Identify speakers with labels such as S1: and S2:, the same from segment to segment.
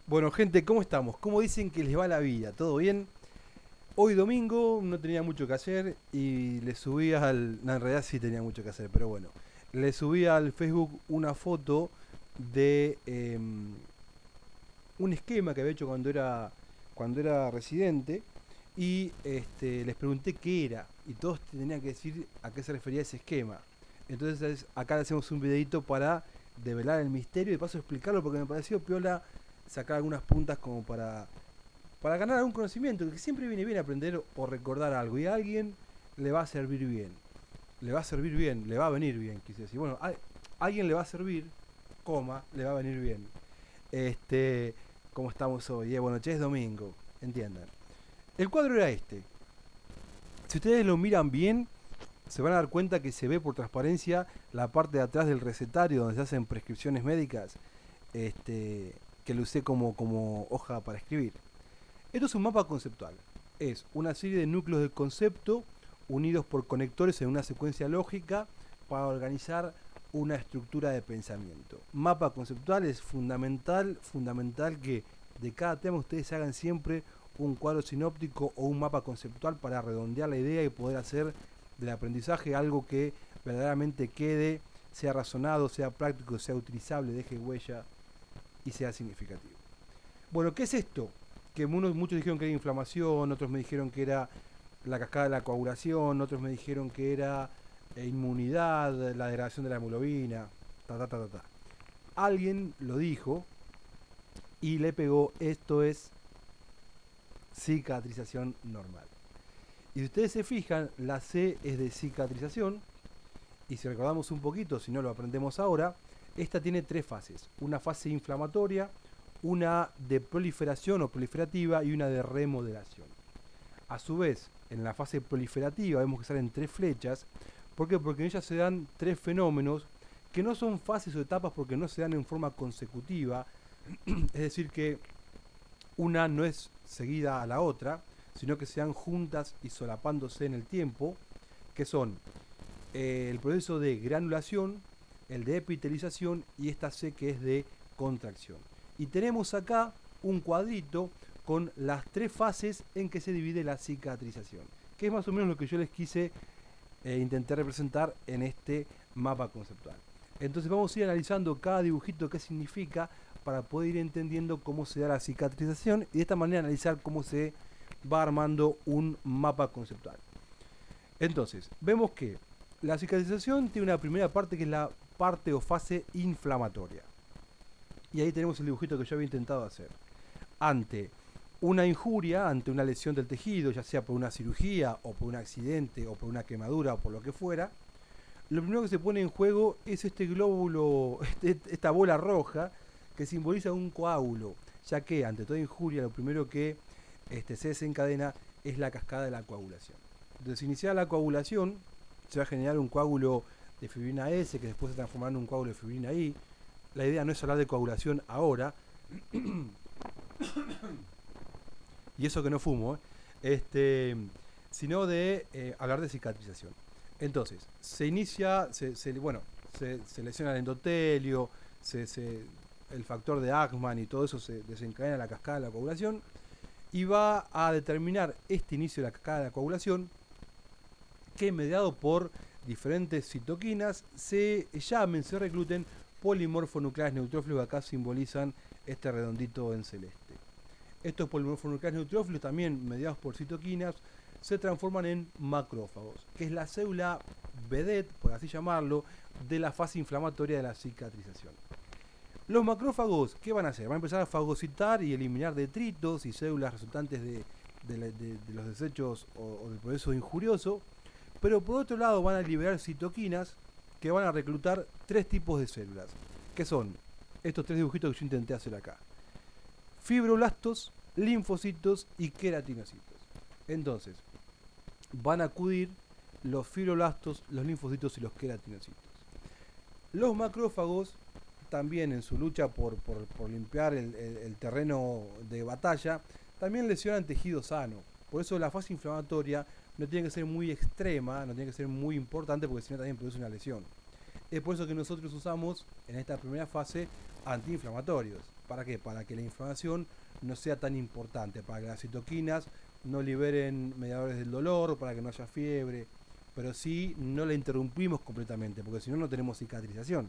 S1: Bueno, gente, ¿cómo estamos? ¿Cómo dicen que les va la vida? ¿Todo bien? Hoy domingo no tenía mucho que hacer y le subí al... No, en realidad sí tenía mucho que hacer, pero bueno. Le subí al Facebook una foto de un esquema que había hecho cuando era residente y les pregunté qué era y todos tenían que decir a qué se refería ese esquema. Entonces acá le hacemos un videito para develar el misterio y de paso explicarlo porque me pareció piola sacar algunas puntas como para ganar algún conocimiento, que siempre viene bien aprender o recordar algo y a alguien le va a servir bien. Le va a servir bien, le va a venir bien, quise decir. Bueno, a alguien le va a servir, coma, le va a venir bien. Este, como estamos hoy, bueno, che, es domingo, entiendan. El cuadro era este. Si ustedes lo miran bien, se van a dar cuenta que se ve por transparencia la parte de atrás del recetario donde se hacen prescripciones médicas, que lo usé como hoja para escribir. Esto es un mapa conceptual. Es una serie de núcleos de concepto unidos por conectores en una secuencia lógica para organizar una estructura de pensamiento. Mapa conceptual es fundamental que de cada tema ustedes hagan siempre un cuadro sinóptico o un mapa conceptual para redondear la idea y poder hacer del aprendizaje algo que verdaderamente quede, sea razonado, sea práctico, sea utilizable, deje huella y sea significativo. Bueno, ¿qué es esto? Que muchos dijeron que era inflamación, otros me dijeron que era la cascada de la coagulación, otros me dijeron que era inmunidad, la degradación de la hemoglobina, ta ta ta ta ta. Alguien lo dijo y le pegó, esto es cicatrización normal. Y si ustedes se fijan, la C es de cicatrización, y si recordamos un poquito, si no lo aprendemos ahora, esta tiene tres fases. Una fase inflamatoria, una de proliferación o proliferativa y una de remodelación. A su vez, en la fase proliferativa vemos que salen tres flechas. ¿Por qué? Porque en ellas se dan tres fenómenos que no son fases o etapas porque no se dan en forma consecutiva. Es decir, que una no es seguida a la otra, sino que se dan juntas y solapándose en el tiempo, que son el proceso de granulación, el de epitelización y esta C que es de contracción. Y tenemos acá un cuadrito con las tres fases en que se divide la cicatrización, que es más o menos lo que yo les quise intentar representar en este mapa conceptual. Entonces vamos a ir analizando cada dibujito qué significa para poder ir entendiendo cómo se da la cicatrización y de esta manera analizar cómo se va armando un mapa conceptual. Entonces, vemos que la cicatrización tiene una primera parte que es la parte o fase inflamatoria. Y ahí tenemos el dibujito que yo había intentado hacer. Ante una injuria, ante una lesión del tejido, ya sea por una cirugía o por un accidente o por una quemadura o por lo que fuera, lo primero que se pone en juego es este glóbulo, esta bola roja que simboliza un coágulo, ya que ante toda injuria lo primero que se desencadena es la cascada de la coagulación. Entonces, iniciada la coagulación, se va a generar un coágulo de fibrina S que después se transformará en un coágulo de fibrina I. La idea no es hablar de coagulación ahora, y eso que no fumo, sino de hablar de cicatrización. Entonces, se inicia, se lesiona el endotelio, el factor de Ackman y todo eso se desencadena la cascada de la coagulación y va a determinar este inicio de la cascada de la coagulación que mediado por diferentes citoquinas se recluten polimorfonucleares neutrófilos que acá simbolizan este redondito en celeste. Estos polimorfonucleares neutrófilos, también mediados por citoquinas, se transforman en macrófagos, que es la célula vedette, por así llamarlo, de la fase inflamatoria de la cicatrización. Los macrófagos, ¿qué van a hacer? Van a empezar a fagocitar y eliminar detritos y células resultantes de los desechos o del proceso injurioso, pero por otro lado van a liberar citoquinas que van a reclutar tres tipos de células, que son estos tres dibujitos que yo intenté hacer acá: fibroblastos, linfocitos y queratinocitos. Entonces, van a acudir los fibroblastos, los linfocitos y los queratinocitos. Los macrófagos, también en su lucha por limpiar el terreno de batalla, también lesionan tejido sano. Por eso la fase inflamatoria no tiene que ser muy extrema, no tiene que ser muy importante, porque si no también produce una lesión. Es por eso que nosotros usamos en esta primera fase antiinflamatorios. ¿Para qué? Para que la inflamación no sea tan importante, para que las citoquinas no liberen mediadores del dolor, para que no haya fiebre, pero sí no la interrumpimos completamente, porque si no, no tenemos cicatrización.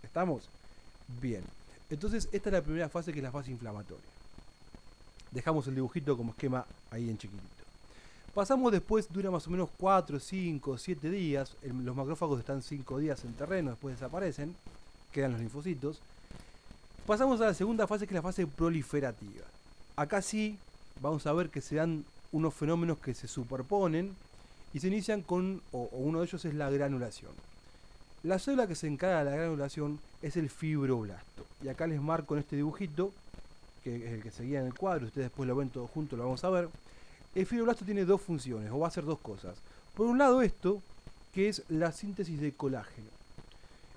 S1: ¿Estamos? Bien. Entonces, esta es la primera fase, que es la fase inflamatoria. Dejamos el dibujito como esquema ahí en chiquitito. Pasamos después, dura más o menos 4, 5, 7 días. Los macrófagos están 5 días en terreno, después desaparecen, quedan los linfocitos. Pasamos a la segunda fase, que es la fase proliferativa. Acá sí vamos a ver que se dan unos fenómenos que se superponen y se inician con, o uno de ellos es la granulación. La célula que se encarga de la granulación es el fibroblasto. Y acá les marco en este dibujito, que es el que seguía en el cuadro, ustedes después lo ven todo junto, lo vamos a ver. El fibroblasto tiene dos funciones, o va a hacer dos cosas. Por un lado esto, que es la síntesis de colágeno.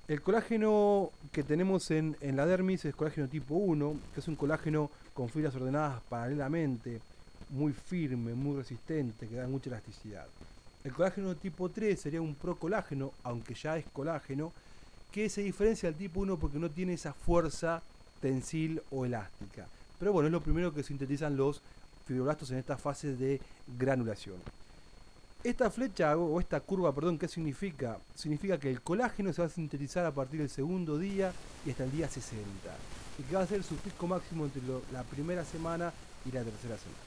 S1: El colágeno que tenemos en la dermis es colágeno tipo 1, que es un colágeno con fibras ordenadas paralelamente, muy firme, muy resistente, que da mucha elasticidad. El colágeno tipo 3 sería un procolágeno, aunque ya es colágeno, que se diferencia del tipo 1 porque no tiene esa fuerza tensil o elástica. Pero bueno, es lo primero que sintetizan los fibroblastos en esta fase de granulación. Esta flecha, o esta curva, perdón, ¿qué significa? Significa que el colágeno se va a sintetizar a partir del segundo día y hasta el día 60. Y que va a ser su pico máximo entre la primera semana y la tercera semana.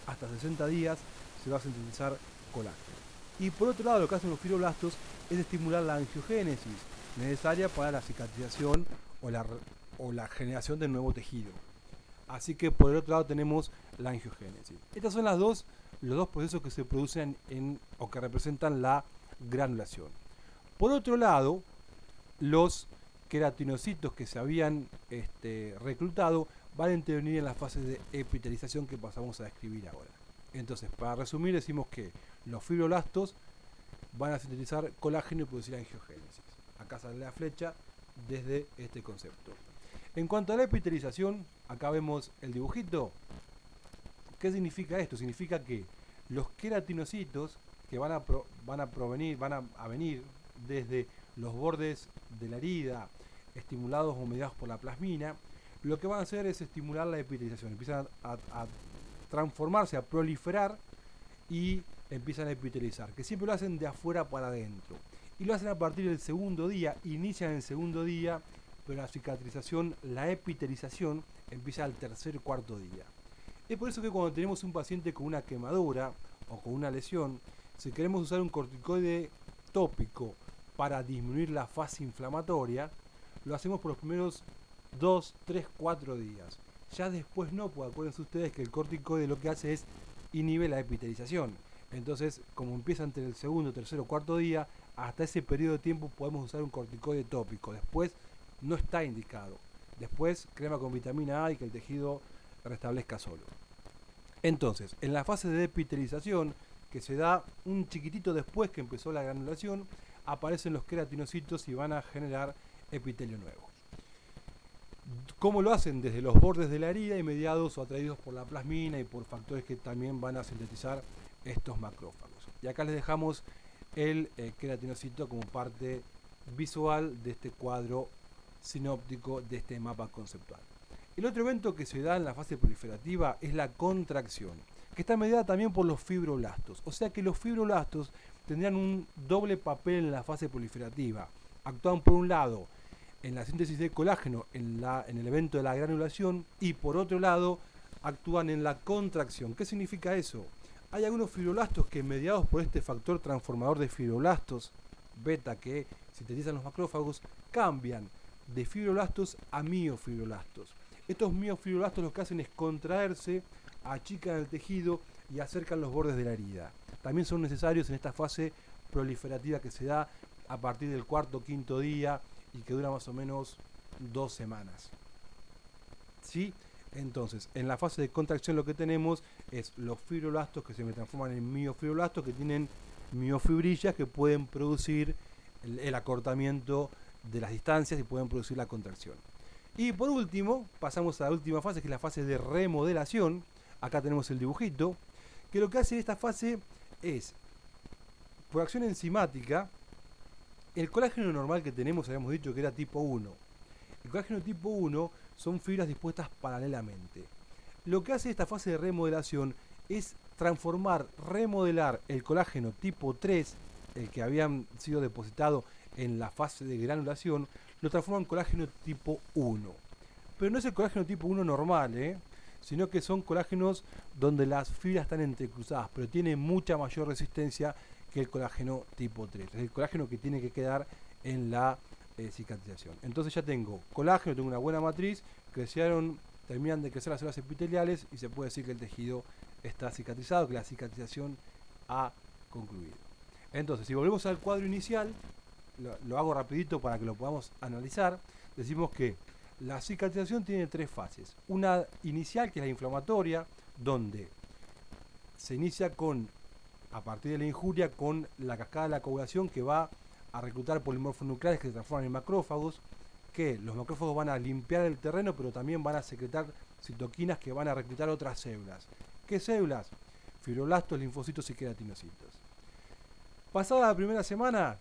S1: Hasta 60 días se va a sintetizar colágeno. Y por otro lado, lo que hacen los fibroblastos es estimular la angiogénesis, necesaria para la cicatrización o la generación de nuevo tejido. Así que por el otro lado tenemos la angiogénesis. Estos son los dos procesos que se producen o que representan la granulación. Por otro lado, los queratinocitos que se habían reclutado van a intervenir en las fases de epitelización que pasamos a describir ahora. Entonces, para resumir, decimos que los fibroblastos van a sintetizar colágeno y producir angiogénesis. Acá sale la flecha desde este concepto. En cuanto a la epitelización, acá vemos el dibujito. ¿Qué significa esto? Significa que los queratinocitos que van a venir desde los bordes de la herida, estimulados o mediados por la plasmina, lo que van a hacer es estimular la epitelización. Empiezan a transformarse, a proliferar y empiezan a epitelizar, que siempre lo hacen de afuera para adentro. Y lo hacen a partir del segundo día, inician el segundo día, pero la cicatrización, la epitelización, empieza al tercer o cuarto día. Es por eso que cuando tenemos un paciente con una quemadura o con una lesión, si queremos usar un corticoide tópico para disminuir la fase inflamatoria, lo hacemos por los primeros 2, 3, 4 días. Ya después no, pues acuérdense ustedes que el corticoide lo que hace es inhibe la epitelización. Entonces, como empieza entre el segundo, tercero o cuarto día, hasta ese periodo de tiempo podemos usar un corticoide tópico. Después no está indicado. Después crema con vitamina A y que el tejido restablezca solo. Entonces, en la fase de epitelización, que se da un chiquitito después que empezó la granulación, aparecen los queratinocitos y van a generar epitelio nuevo. ¿Cómo lo hacen? Desde los bordes de la herida y mediados o atraídos por la plasmina y por factores que también van a sintetizar estos macrófagos. Y acá les dejamos el queratinocito como parte visual de este cuadro sinóptico, de este mapa conceptual. El otro evento que se da en la fase proliferativa es la contracción, que está mediada también por los fibroblastos. O sea que los fibroblastos tendrían un doble papel en la fase proliferativa. Actúan por un lado en la síntesis de colágeno en el evento de la granulación y por otro lado actúan en la contracción. ¿Qué significa eso? Hay algunos fibroblastos que, mediados por este factor transformador de fibroblastos beta que sintetizan los macrófagos, cambian de fibroblastos a miofibroblastos. Estos miofibroblastos lo que hacen es contraerse, achican el tejido y acercan los bordes de la herida. También son necesarios en esta fase proliferativa que se da a partir del cuarto o quinto día y que dura más o menos 2 semanas. ¿Sí? Entonces, en la fase de contracción lo que tenemos es los fibroblastos que se transforman en miofibroblastos, que tienen miofibrillas que pueden producir el acortamiento de las distancias y pueden producir la contracción. Y por último, pasamos a la última fase, que es la fase de remodelación. Acá tenemos el dibujito, que lo que hace esta fase es, por acción enzimática, el colágeno normal que tenemos, habíamos dicho que era tipo 1. El colágeno tipo 1 son fibras dispuestas paralelamente. Lo que hace esta fase de remodelación es remodelar el colágeno tipo 3, el que habían sido depositado en la fase de granulación, lo transforma en colágeno tipo 1. Pero no es el colágeno tipo 1 normal, sino que son colágenos donde las fibras están entrecruzadas, pero tiene mucha mayor resistencia que el colágeno tipo 3. Es el colágeno que tiene que quedar en la cicatrización. Entonces ya tengo colágeno, tengo una buena matriz, terminan de crecer las células epiteliales y se puede decir que el tejido está cicatrizado, que la cicatrización ha concluido. Entonces, si volvemos al cuadro inicial, lo hago rapidito para que lo podamos analizar, decimos que la cicatrización tiene tres fases. Una inicial, que es la inflamatoria, donde se inicia a partir de la injuria, con la cascada de la coagulación que va a reclutar polimorfonucleares que se transforman en macrófagos, que los macrófagos van a limpiar el terreno, pero también van a secretar citoquinas que van a reclutar otras células. ¿Qué células? Fibroblastos, linfocitos y queratinocitos. Pasada la primera semana,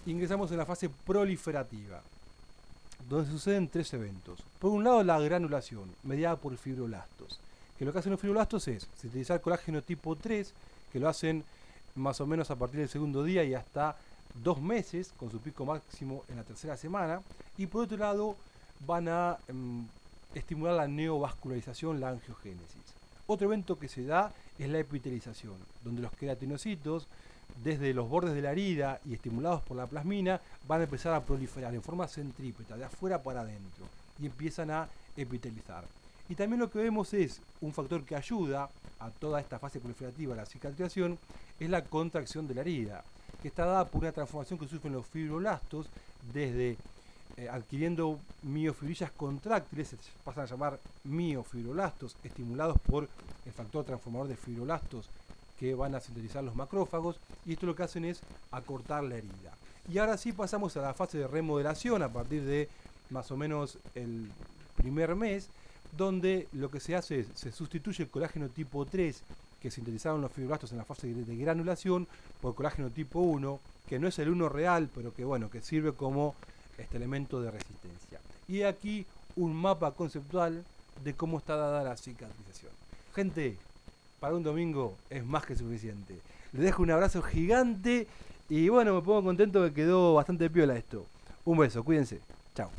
S1: ingresamos en la fase proliferativa, donde suceden tres eventos. Por un lado, la granulación, mediada por fibroblastos, que lo que hacen los fibroblastos es sintetizar colágeno tipo 3, que lo hacen más o menos a partir del segundo día y hasta 2 meses, con su pico máximo en la tercera semana, y por otro lado van a estimular la neovascularización, la angiogénesis. Otro evento que se da es la epitelización, donde los queratinocitos, desde los bordes de la herida y estimulados por la plasmina, van a empezar a proliferar en forma centrípeta, de afuera para adentro, y empiezan a epitelizar. Y también lo que vemos es un factor que ayuda a toda esta fase proliferativa, la cicatrización, es la contracción de la herida, que está dada por una transformación que sufren los fibroblastos desde adquiriendo miofibrillas contráctiles, se pasan a llamar miofibroblastos, estimulados por el factor transformador de fibroblastos que van a sintetizar los macrófagos, y esto lo que hacen es acortar la herida. Y ahora sí pasamos a la fase de remodelación a partir de más o menos el primer mes, donde lo que se hace es, se sustituye el colágeno tipo 3 que sintetizaron los fibroblastos en la fase de granulación por colágeno tipo 1, que no es el 1 real, pero que bueno, que sirve como este elemento de resistencia. Y aquí un mapa conceptual de cómo está dada la cicatrización. Gente, para un domingo es más que suficiente. Les dejo un abrazo gigante y bueno, me pongo contento que quedó bastante piola esto. Un beso, cuídense. Chao.